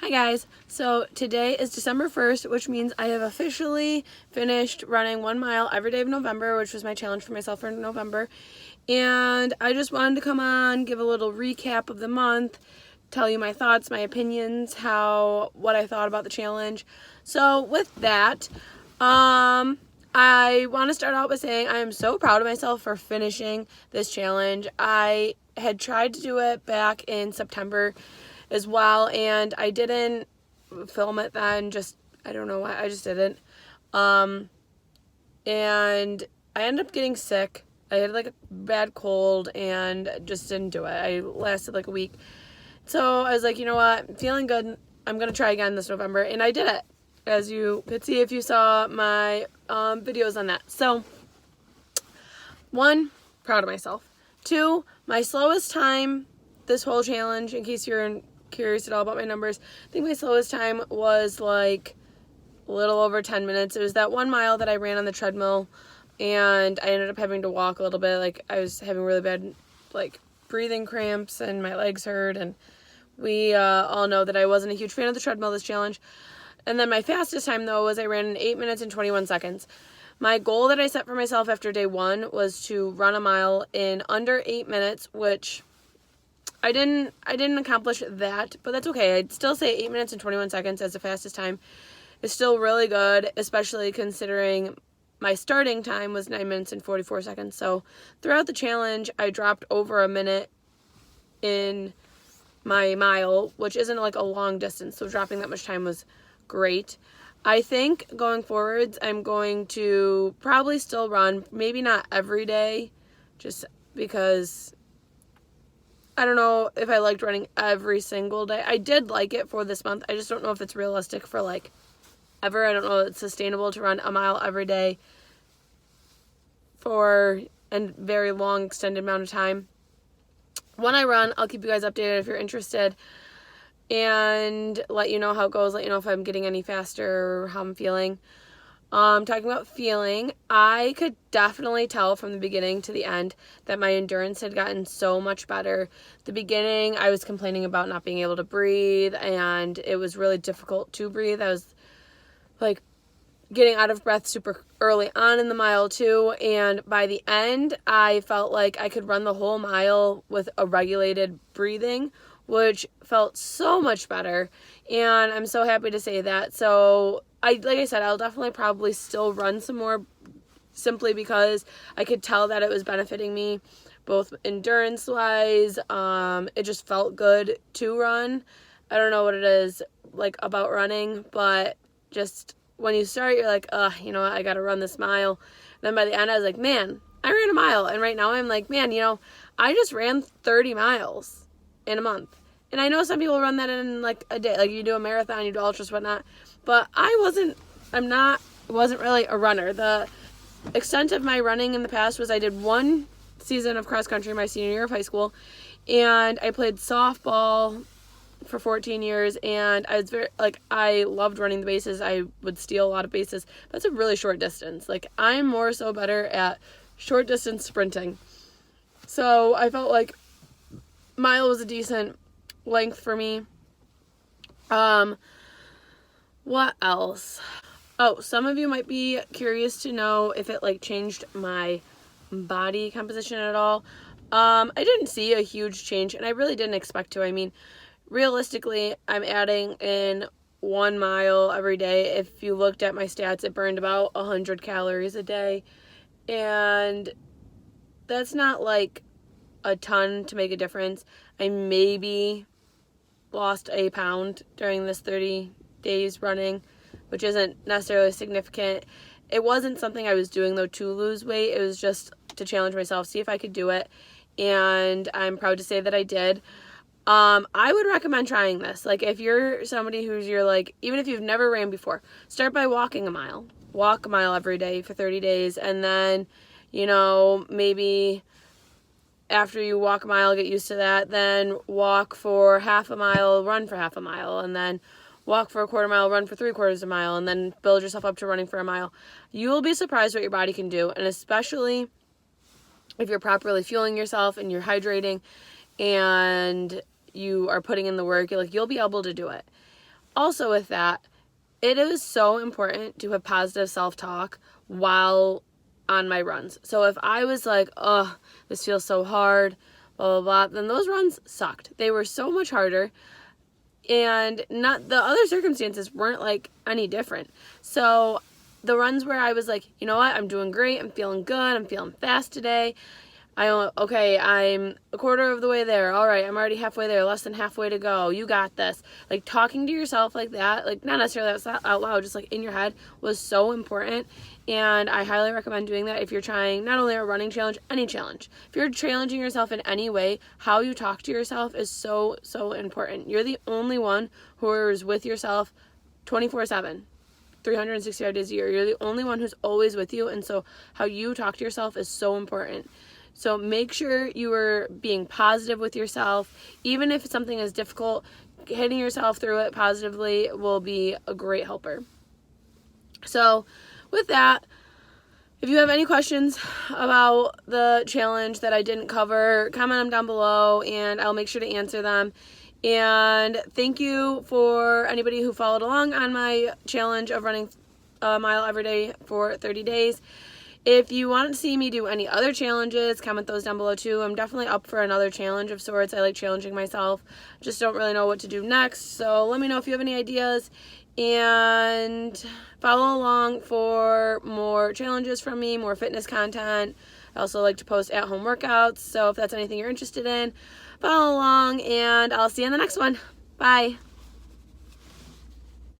Hi guys, so today is December 1st, which means I have officially finished running 1 mile every day of November, which was my challenge for myself for November. And I just wanted to come on, give a little recap of the month, tell you my thoughts, my opinions, what I thought about the challenge. So with that, I want to start out by saying I am so proud of myself for finishing this challenge. I had tried to do it back in September as well, and I didn't film it then. I don't know why, I just didn't. And I ended up getting sick. I had like a bad cold and just didn't do it. I lasted like a week. So I was like, you know what, I'm feeling good. I'm going to try again this November, and I did it, as you could see if you saw my videos on that. So, 1, proud of myself. 2, my slowest time this whole challenge, in case you're curious at all about my numbers, I think my slowest time was like a little over 10 minutes. It was that 1 mile that I ran on the treadmill, and I ended up having to walk a little bit. Like, I was having really bad like breathing cramps and my legs hurt, and we all know that I wasn't a huge fan of the treadmill this challenge. And then my fastest time though was I ran in 8 minutes and 21 seconds. My goal that I set for myself after day 1 was to run a mile in under 8 minutes, which I didn't accomplish that, but that's okay. I'd still say 8 minutes and 21 seconds as the fastest time is still really good, especially considering my starting time was 9 minutes and 44 seconds. So throughout the challenge, I dropped over a minute in my mile, which isn't like a long distance. So dropping that much time was great. I think going forwards, I'm going to probably still run, maybe not every day, just because I don't know if I liked running every single day. I did like it for this month. I just don't know if it's realistic for like ever. I don't know if it's sustainable to run a mile every day for a very long extended amount of time. When I run, I'll keep you guys updated if you're interested and let you know how it goes, let you know if I'm getting any faster or how I'm feeling. Talking about feeling, I could definitely tell from the beginning to the end that my endurance had gotten so much better. The beginning, I was complaining about not being able to breathe, and it was really difficult to breathe. I was like getting out of breath super early on in the mile too, and by the end, I felt like I could run the whole mile with a regulated breathing, which felt so much better, and I'm so happy to say that. So like I said, I'll definitely probably still run some more, simply because I could tell that it was benefiting me both endurance wise. It just felt good to run. I don't know what it is like about running, but just when you start, you're like, you know what, I gotta run this mile. Then by the end, I was like, man, I ran a mile. And right now I'm like, man, you know, I just ran 30 miles in a month. And I know some people run that in like a day, like you do a marathon, you do ultras, whatnot. But I wasn't really a runner. The extent of my running in the past was I did 1 season of cross country my senior year of high school, and I played softball for 14 years, and I loved running the bases. I would steal a lot of bases. That's a really short distance. Like, I'm more so better at short distance sprinting. So I felt like mile was a decent length for me. What else? Oh, some of you might be curious to know if it like changed my body composition at all. I didn't see a huge change, and I really didn't expect to. I mean, realistically, I'm adding in 1 mile every day. If you looked at my stats, it burned about 100 calories a day, and that's not like a ton to make a difference. I maybe lost a pound during this 30 days running, which isn't necessarily significant. It wasn't something I was doing though to lose weight. It was just to challenge myself, see if I could do it, and I'm proud to say that I did. I would recommend trying this. Like, if you're somebody you're like, even if you've never ran before, start by walking a mile. Walk a mile every day for 30 days, and then, you know, maybe after you walk a mile, get used to that, then walk for half a mile, run for half a mile, and then walk for a quarter mile, run for 3/4 a mile, and then build yourself up to running for a mile. You will be surprised what your body can do, and especially if you're properly fueling yourself and you're hydrating and you are putting in the work, you'll be able to do it. Also with that, it is so important to have positive self-talk while on my runs. So if I was like, oh, this feels so hard, blah, blah, blah, then those runs sucked. They were so much harder, and not the other circumstances weren't like any different. So the runs where I was like, you know what, I'm doing great, I'm feeling good, I'm feeling fast today. I'm a quarter of the way there. All right, I'm already halfway there, less than halfway to go. You got this. Like, talking to yourself like that, like, not necessarily out loud, just like in your head, was so important. And I highly recommend doing that if you're trying not only a running challenge, any challenge. If you're challenging yourself in any way, how you talk to yourself is so, so important. You're the only one who is with yourself 24/7. 365 days a year. You're the only one who's always with you, and so how you talk to yourself is so important. So make sure you are being positive with yourself. Even if something is difficult, hitting yourself through it positively will be a great helper. So with that, if you have any questions about the challenge that I didn't cover, comment them down below and I'll make sure to answer them. And thank you for anybody who followed along on my challenge of running a mile every day for 30 days. If you want to see me do any other challenges, comment those down below too. I'm definitely up for another challenge of sorts. I like challenging myself. Just don't really know what to do next. So let me know if you have any ideas. And follow along for more challenges from me, more fitness content. I also like to post at-home workouts. So if that's anything you're interested in, follow along. And I'll see you in the next one. Bye.